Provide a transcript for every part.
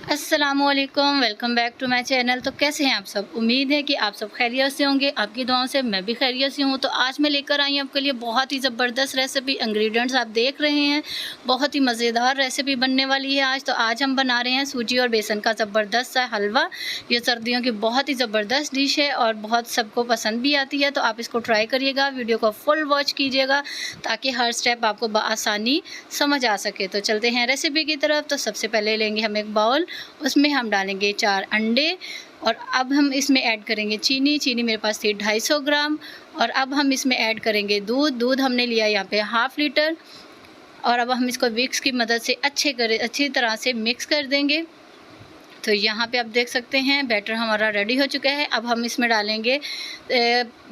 अस्सलामुअलैकुम, welcome back to my channel. तो कैसे हैं आप सब? उम्मीद है कि आप सब खैरियत से होंगे। आपकी दुआओं से मैं भी खैरियत से हूँ। तो आज मैं लेकर आई हूँ आपके लिए बहुत ही ज़बरदस्त रेसिपी। इंग्रेडिएंट्स आप देख रहे हैं, बहुत ही मज़ेदार रेसिपी बनने वाली है आज। तो आज हम बना रहे हैं सूजी और बेसन का ज़बरदस्त सा हलवा। ये सर्दियों की बहुत ही ज़बरदस्त डिश है और बहुत सबको पसंद भी आती है। तो आप इसको ट्राई करिएगा, वीडियो को फुल वॉच कीजिएगा ताकि हर स्टेप आपको बआसानी समझ आ सके। तो चलते हैं रेसिपी की तरफ। तो सबसे पहले लेंगे हम एक बाउल, उसमें हम डालेंगे 4 अंडे और अब हम इसमें ऐड करेंगे चीनी मेरे पास थी 250 ग्राम। और अब हम इसमें ऐड करेंगे दूध हमने लिया यहाँ पे ½ लीटर। और अब हम इसको विक्स की मदद से अच्छी तरह से मिक्स कर देंगे। तो यहाँ पे आप देख सकते हैं बैटर हमारा रेडी हो चुका है। अब हम इसमें डालेंगे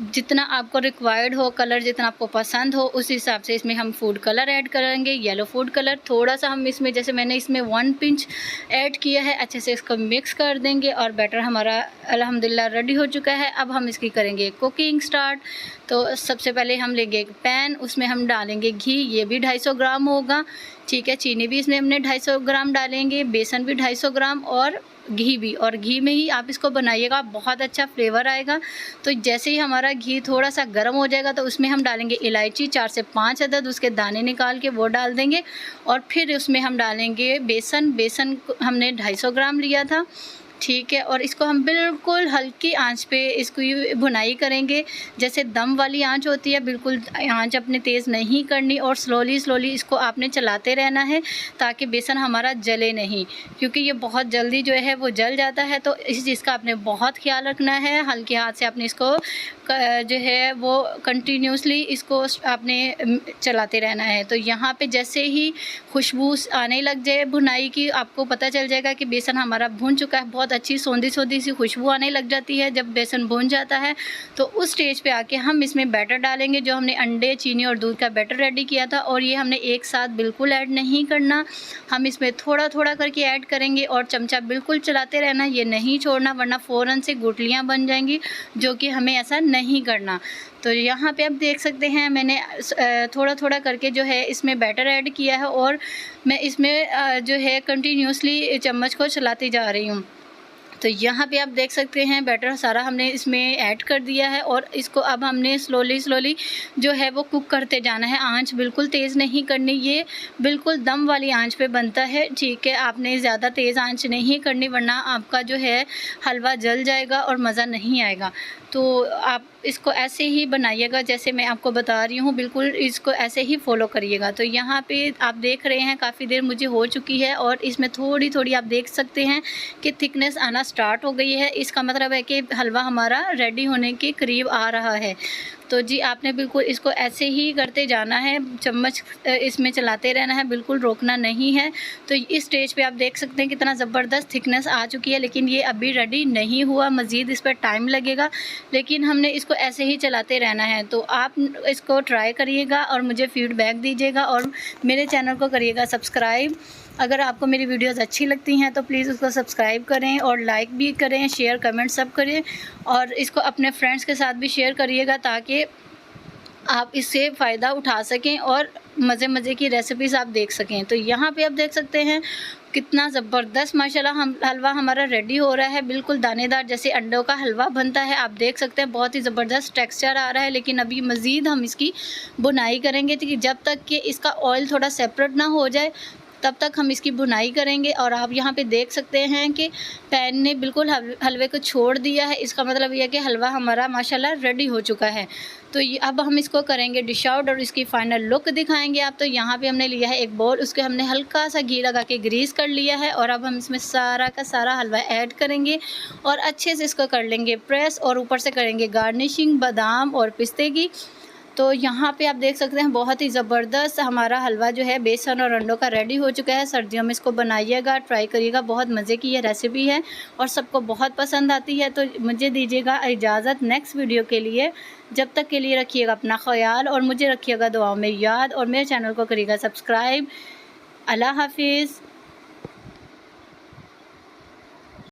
जितना आपको रिक्वायर्ड हो, कलर जितना आपको पसंद हो उस हिसाब से इसमें हम फूड कलर ऐड करेंगे। येलो फूड कलर थोड़ा सा हम इसमें, जैसे मैंने इसमें 1 पिंच ऐड किया है। अच्छे से इसको मिक्स कर देंगे और बैटर हमारा अल्हम्दुलिल्लाह रेडी हो चुका है। अब हम इसकी करेंगे कुकिंग स्टार्ट। तो सबसे पहले हम लेंगे एक पैन, उसमें हम डालेंगे घी, ये भी 250 ग्राम होगा। ठीक है, चीनी भी इसमें हमने 250 ग्राम डालेंगे, बेसन भी 250 ग्राम और घी भी। और घी में ही आप इसको बनाइएगा, बहुत अच्छा फ्लेवर आएगा। तो जैसे ही हमारा घी थोड़ा सा गर्म हो जाएगा तो उसमें हम डालेंगे इलायची 4 से 5 अदद, उसके दाने निकाल के वो डाल देंगे। और फिर उसमें हम डालेंगे बेसन हमने 250 ग्राम लिया था। ठीक है, और इसको हम बिल्कुल हल्की आंच पे इसको भुनाई करेंगे। जैसे दम वाली आंच होती है, बिल्कुल आंच अपने तेज़ नहीं करनी और स्लोली इसको आपने चलाते रहना है ताकि बेसन हमारा जले नहीं, क्योंकि ये बहुत जल्दी जो है वो जल जाता है। तो इस चीज़ का आपने बहुत ख्याल रखना है। हल्के हाथ से आपने इसको जो है वो कंटिन्यूसली इसको आपने चलाते रहना है। तो यहाँ पे जैसे ही खुशबू आने लग जाए भुनाई की, आपको पता चल जाएगा कि बेसन हमारा भुन चुका है। बहुत अच्छी सौंधी सी खुशबू आने लग जाती है जब बेसन भुन जाता है। तो उस स्टेज पे आके हम इसमें बैटर डालेंगे, जो हमने अंडे, चीनी और दूध का बैटर रेडी किया था। और ये हमने एक साथ बिल्कुल ऐड नहीं करना, हम इसमें थोड़ा थोड़ा करके ऐड करेंगे और चमचा बिल्कुल चलाते रहना, ये नहीं छोड़ना, वरना फ़ौरन से गुठलियाँ बन जाएंगी, जो कि हमें ऐसा नहीं करना। तो यहाँ पे आप देख सकते हैं मैंने थोड़ा थोड़ा करके जो है इसमें बैटर ऐड किया है और मैं इसमें जो है कंटिन्यूसली चम्मच को चलाती जा रही हूँ। तो यहाँ पे आप देख सकते हैं बैटर सारा हमने इसमें ऐड कर दिया है और इसको अब हमने स्लोली जो है वो कुक करते जाना है। आंच बिल्कुल तेज़ नहीं करनी, ये बिल्कुल दम वाली आंच पे बनता है। ठीक है, आपने ज़्यादा तेज़ आंच नहीं करनी, वरना आपका जो है हलवा जल जाएगा और मज़ा नहीं आएगा। तो आप इसको ऐसे ही बनाइएगा जैसे मैं आपको बता रही हूँ, बिल्कुल इसको ऐसे ही फॉलो करिएगा। तो यहाँ पे आप देख रहे हैं काफ़ी देर मुझे हो चुकी है और इसमें थोड़ी आप देख सकते हैं कि थिकनेस आना स्टार्ट हो गई है। इसका मतलब है कि हलवा हमारा रेडी होने के करीब आ रहा है। तो जी आपने बिल्कुल इसको ऐसे ही करते जाना है, चम्मच इसमें चलाते रहना है, बिल्कुल रोकना नहीं है। तो इस स्टेज पे आप देख सकते हैं कितना ज़बरदस्त थिकनेस आ चुकी है, लेकिन ये अभी रेडी नहीं हुआ, मज़ीद इस पर टाइम लगेगा, लेकिन हमने इसको ऐसे ही चलाते रहना है। तो आप इसको ट्राई करिएगा और मुझे फ़ीडबैक दीजिएगा और मेरे चैनल को करिएगा सब्सक्राइब। अगर आपको मेरी वीडियोस अच्छी लगती हैं तो प्लीज़ उसको सब्सक्राइब करें और लाइक भी करें, शेयर कमेंट सब करें और इसको अपने फ्रेंड्स के साथ भी शेयर करिएगा ताकि आप इससे फ़ायदा उठा सकें और मज़े की रेसिपीज़ आप देख सकें। तो यहाँ पे आप देख सकते हैं कितना ज़बरदस्त माशाल्लाह हलवा हमारा रेडी हो रहा है, बिल्कुल दानेदार जैसे अंडों का हलवा बनता है। आप देख सकते हैं बहुत ही ज़बरदस्त टेक्सचर आ रहा है, लेकिन अभी मज़ीद हम इसकी बुनाई करेंगे कि जब तक कि इसका ऑयल थोड़ा सेपरेट ना हो जाए तब तक हम इसकी बुनाई करेंगे। और आप यहाँ पे देख सकते हैं कि पैन ने बिल्कुल हलवे को छोड़ दिया है, इसका मतलब यह है कि हलवा हमारा माशाल्लाह रेडी हो चुका है। तो ये अब हम इसको करेंगे डिश आउट और इसकी फ़ाइनल लुक दिखाएंगे आप। तो यहाँ पे हमने लिया है एक बाउल, उसके हमने हल्का सा घी लगा के ग्रीस कर लिया है और अब हम इसमें सारा का सारा हलवा ऐड करेंगे और अच्छे से इसको कर लेंगे प्रेस और ऊपर से करेंगे गार्निशिंग बादाम और पिस्ते की। तो यहाँ पे आप देख सकते हैं बहुत ही ज़बरदस्त हमारा हलवा जो है बेसन और अंडों का रेडी हो चुका है। सर्दियों में इसको बनाइएगा, ट्राई करिएगा, बहुत मज़े की ये रेसिपी है और सबको बहुत पसंद आती है। तो मुझे दीजिएगा इजाज़त नेक्स्ट वीडियो के लिए। जब तक के लिए रखिएगा अपना ख्याल और मुझे रखिएगा दुआओं में याद और मेरे चैनल को करिएगा सब्सक्राइब। अल्लाह हाफिज़।